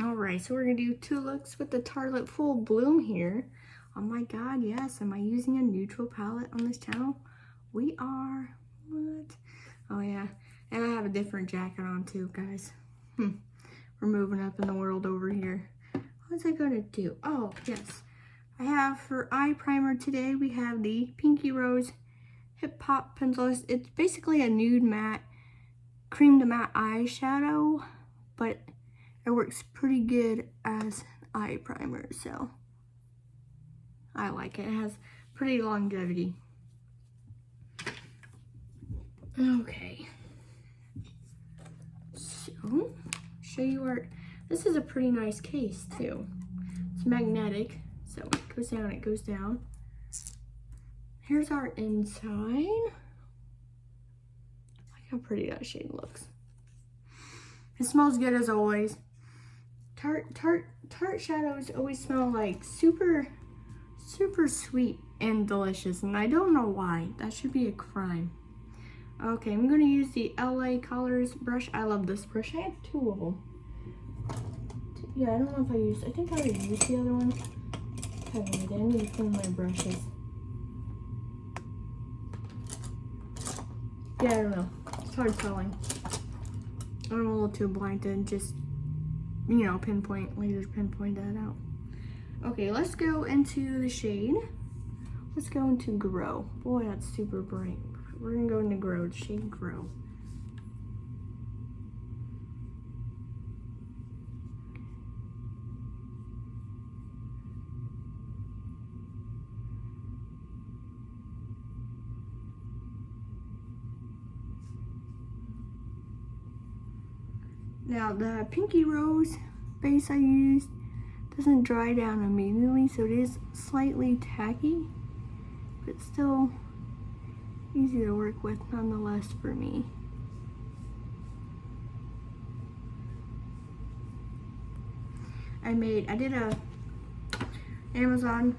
Alright, so we're going to do 2 looks with the Tarte Full Bloom here. Oh my god, yes. Am I using a neutral palette on this channel? We are. What? Oh yeah. And I have a different jacket on too, guys. We're moving up in the world over here. What's I going to do? Oh, yes. I have for eye primer today, we have the Pinky Rose Hip Hop Pencil. It's basically a nude matte, cream to matte eyeshadow, but it works pretty good as eye primer, so I like it. It has pretty longevity. Okay. So, show you our, this is a pretty nice case too. It's magnetic, so it goes down, it goes down. Here's our inside. Look how pretty that shade looks. It smells good as always. Tarte shadows always smell like super sweet and delicious, and I don't know why. That should be a crime. Okay, I'm gonna use the LA Colors brush. I love this brush. I have 2 of them. Yeah, I don't know if I think I already used the other one. I have no idea. I need to clean my brushes. Yeah, I don't know. It's hard telling. I'm a little too blind to just, you know, laser pinpoint that out. Okay, let's go into the shade. Let's go into Grow. Boy, that's super bright. We're gonna go into Grow, the shade Grow. Now the Pinky Rose base I used doesn't dry down immediately, so it is slightly tacky, but still easy to work with nonetheless for me. I did a Amazon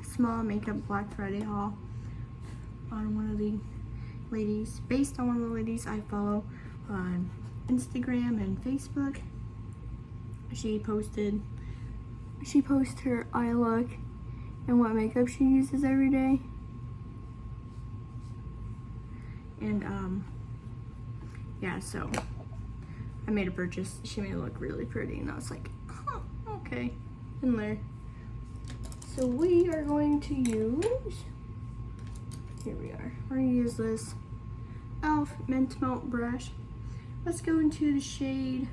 small makeup Black Friday haul on one of the ladies, based on one of the ladies I follow on Instagram and Facebook. She posted her eye look and what makeup she uses every day. And yeah, so I made a purchase. She made it look really pretty, and I was like, oh, okay, in there. So we are going to use, here we are. We're gonna use this e.l.f. Mint Melt brush. Let's go into the shade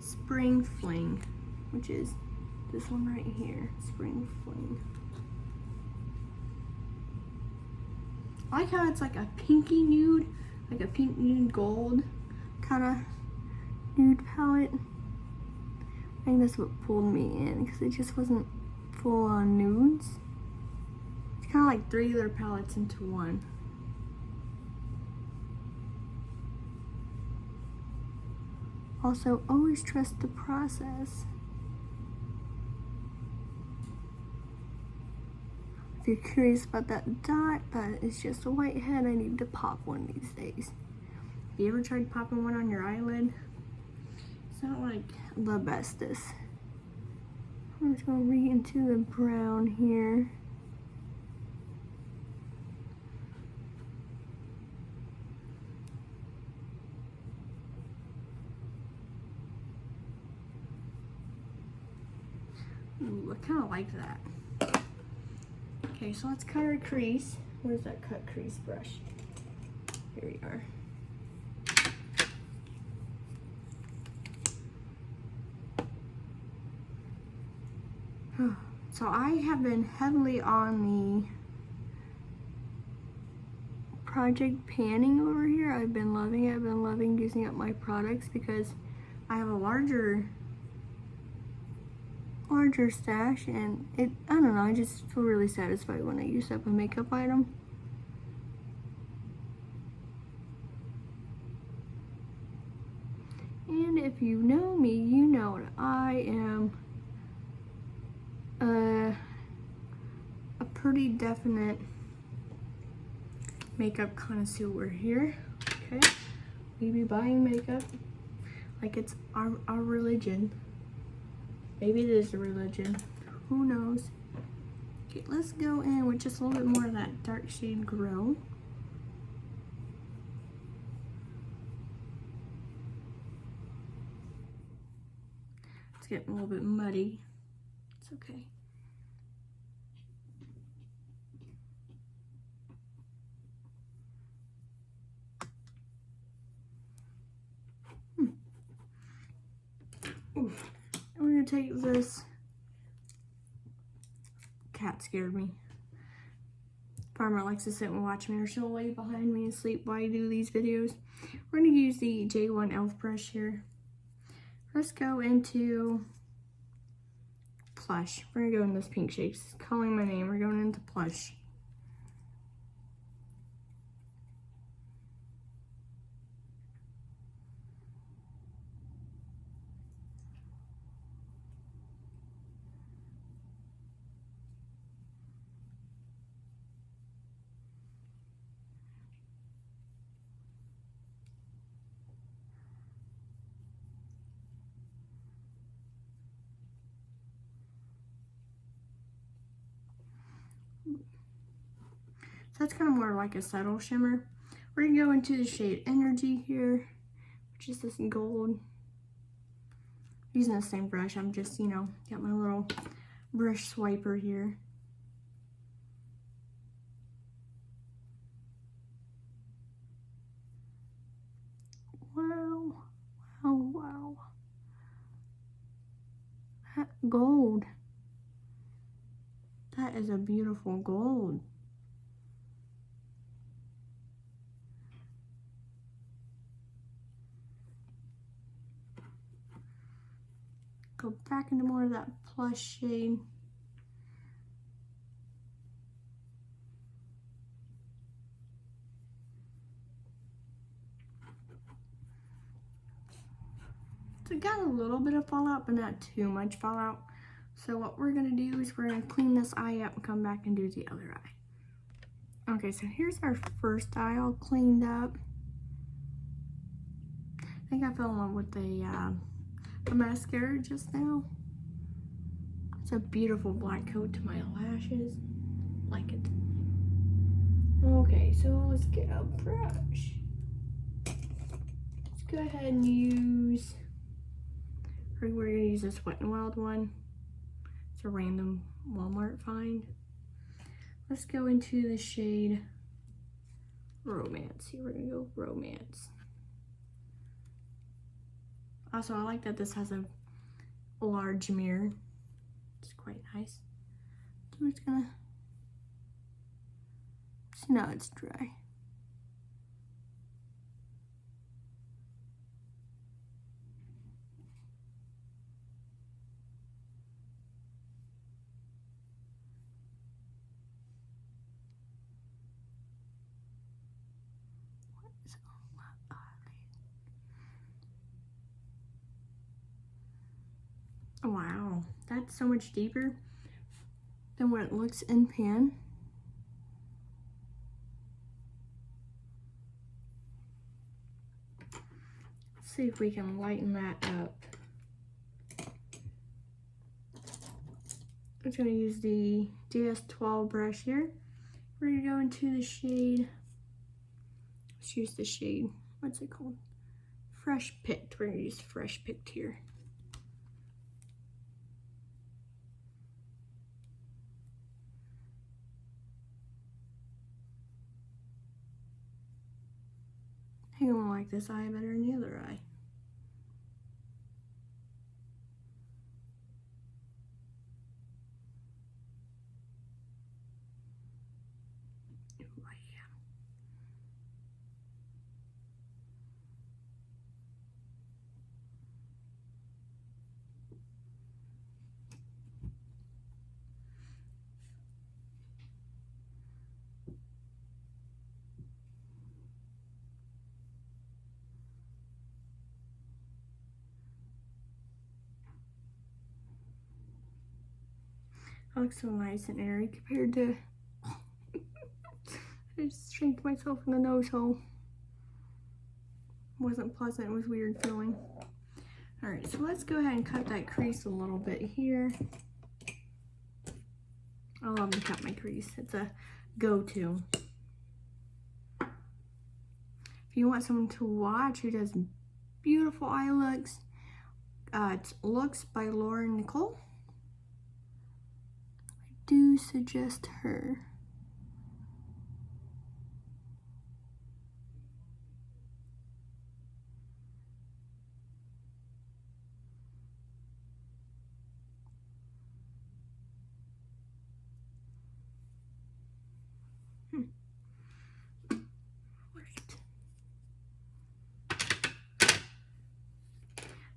Spring Fling, which is this one right here, Spring Fling. I like how it's like a pinky nude, like a pink nude gold kind of nude palette. I think that's what pulled me in, because it just wasn't full on nudes. It's kind of like 3 other palettes into one. Also, always trust the process. If you're curious about that dot, that is just a whitehead. I need to pop one these days. Have you ever tried popping one on your eyelid? It's not like the bestest. I'm just gonna read into the brown here. Ooh, I kind of like that. Okay, so let's cut our crease. Where's that cut crease brush? Here we are. So I have been heavily on the project panning over here. I've been loving it. I've been loving using up my products because I have a larger stash, and I don't know, I just feel really satisfied when I use up a makeup item. And if you know me, you know that I am a pretty definite makeup connoisseur here. Okay, we be buying makeup like it's our religion. Maybe it is a religion. Who knows? Okay, let's go in with just a little bit more of that dark shade Grow. It's getting a little bit muddy. It's okay. Oof. I'm gonna take this. Cat scared me. Farmer likes to sit and watch me, or she'll lay behind me and sleep while I do these videos. We're gonna use the J1 Elf brush here. Let's go into Plush. We're gonna go in this pink shade. It's calling my name. We're going into Plush. So that's kind of more like a subtle shimmer. We're gonna go into the shade Energy here, which is this gold. Using the same brush, I'm just, you know, got my little brush swiper here. Wow, wow, wow. That gold. That is a beautiful gold. Go back into more of that Plush shade. So it got a little bit of fallout, but not too much fallout. So what we're gonna do is we're gonna clean this eye up and come back and do the other eye. Okay, so here's our first eye all cleaned up. I think I fell in love with the mascara just now. It's a beautiful black coat to my lashes. Like it. Okay, so let's get a brush. Let's go ahead and use, we're gonna use this Wet n Wild one. It's a random Walmart find. Let's go into the shade Romance. Here we're gonna go Romance. Also, I like that this has a large mirror. It's quite nice. So we're just gonna, so now it's dry. What is on my eyelid? Wow, that's so much deeper than what it looks in pan. Let's see if we can lighten that up. I'm just gonna use the DS12 brush here. We're gonna go into the shade, let's use the shade, what's it called? Fresh Picked. We're gonna use Fresh Picked here. I think I'm gonna like this eye better than the other eye. Ooh, yeah. It looks so nice and airy compared to I just shanked myself in the nose hole. Wasn't pleasant, it was weird feeling. All right, so let's go ahead and cut that crease a little bit here. I love to cut my crease. It's a go-to. If you want someone to watch who does beautiful eye looks, it's Looks by Lauren Nicole. I do suggest her.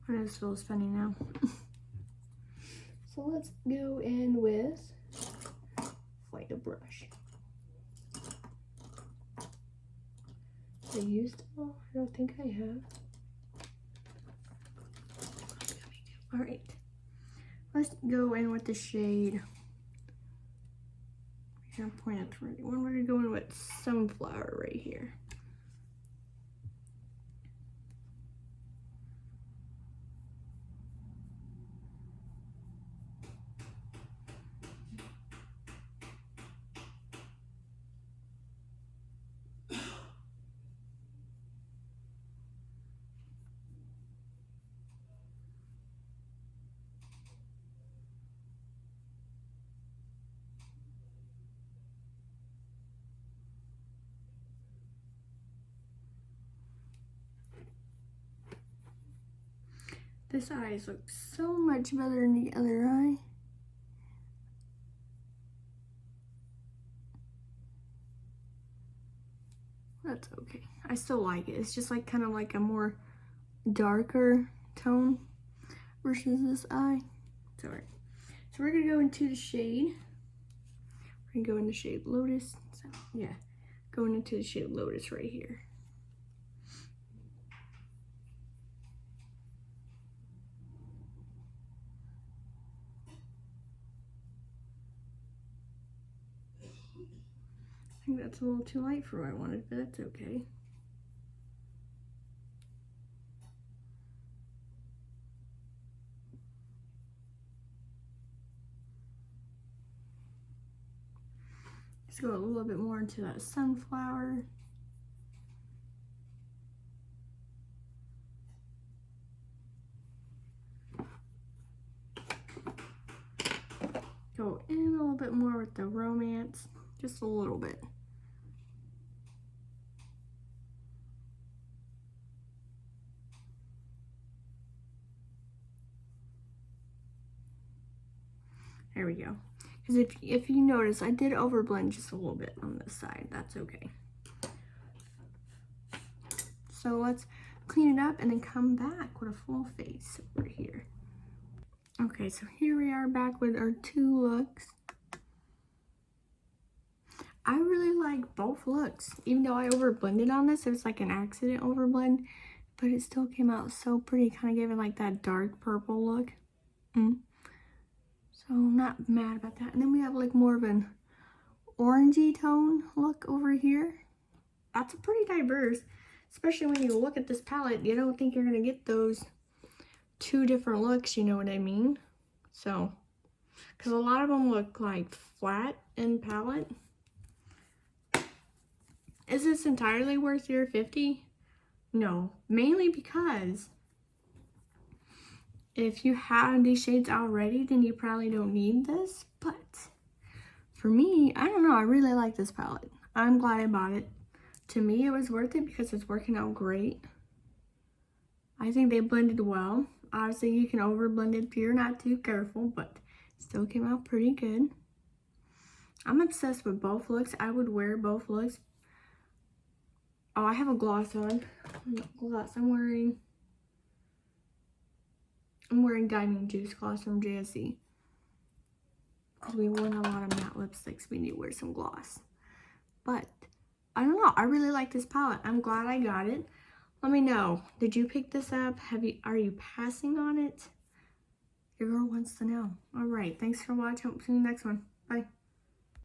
I know this feels funny now. So let's go in with like a brush. I used them all? I don't think I have. Alright. Let's go in with the shade. I'm gonna point at the right one. We're gonna go in with Sunflower right here. This eye looks so much better than the other eye. That's okay. I still like it. It's just like kind of like a more darker tone versus this eye. It's alright. So we're gonna go into the shade. We're gonna go in the shade Lotus. So, yeah, going into the shade Lotus right here. I think that's a little too light for what I wanted, but that's okay. Let's go a little bit more into that Sunflower. Go in a little bit more with the Romance, just a little bit. There we go. Because if you notice, I did overblend just a little bit on this side. That's okay. So let's clean it up and then come back with a full face over here. Okay, so here we are back with our two looks. I really like both looks. Even though I overblended on this, it was like an accident overblend, but it still came out so pretty. Kind of gave it like that dark purple look. So I'm not mad about that. And then we have like more of an orangey tone look over here. That's pretty diverse, especially when you look at this palette. You don't think you're gonna get those two different looks, you know what I mean? So, because a lot of them look like flat in palette. Is this entirely worth your $50? No, mainly because if you have these shades already, then you probably don't need this. But for me, I don't know, I really like this palette. I'm glad I bought it. To me, it was worth it because it's working out great. I think they blended well. Obviously, you can overblend it if you're not too careful, but it still came out pretty good. I'm obsessed with both looks. I would wear both looks. Oh, I have a gloss on. Gloss. I'm wearing Diamond Juice gloss from JSC. Because we wore a lot of matte lipsticks, we need to wear some gloss. But I don't know. I really like this palette. I'm glad I got it. Let me know. Did you pick this up? Are you passing on it? Your girl wants to know. All right. Thanks for watching. Hope to see you next one. Bye.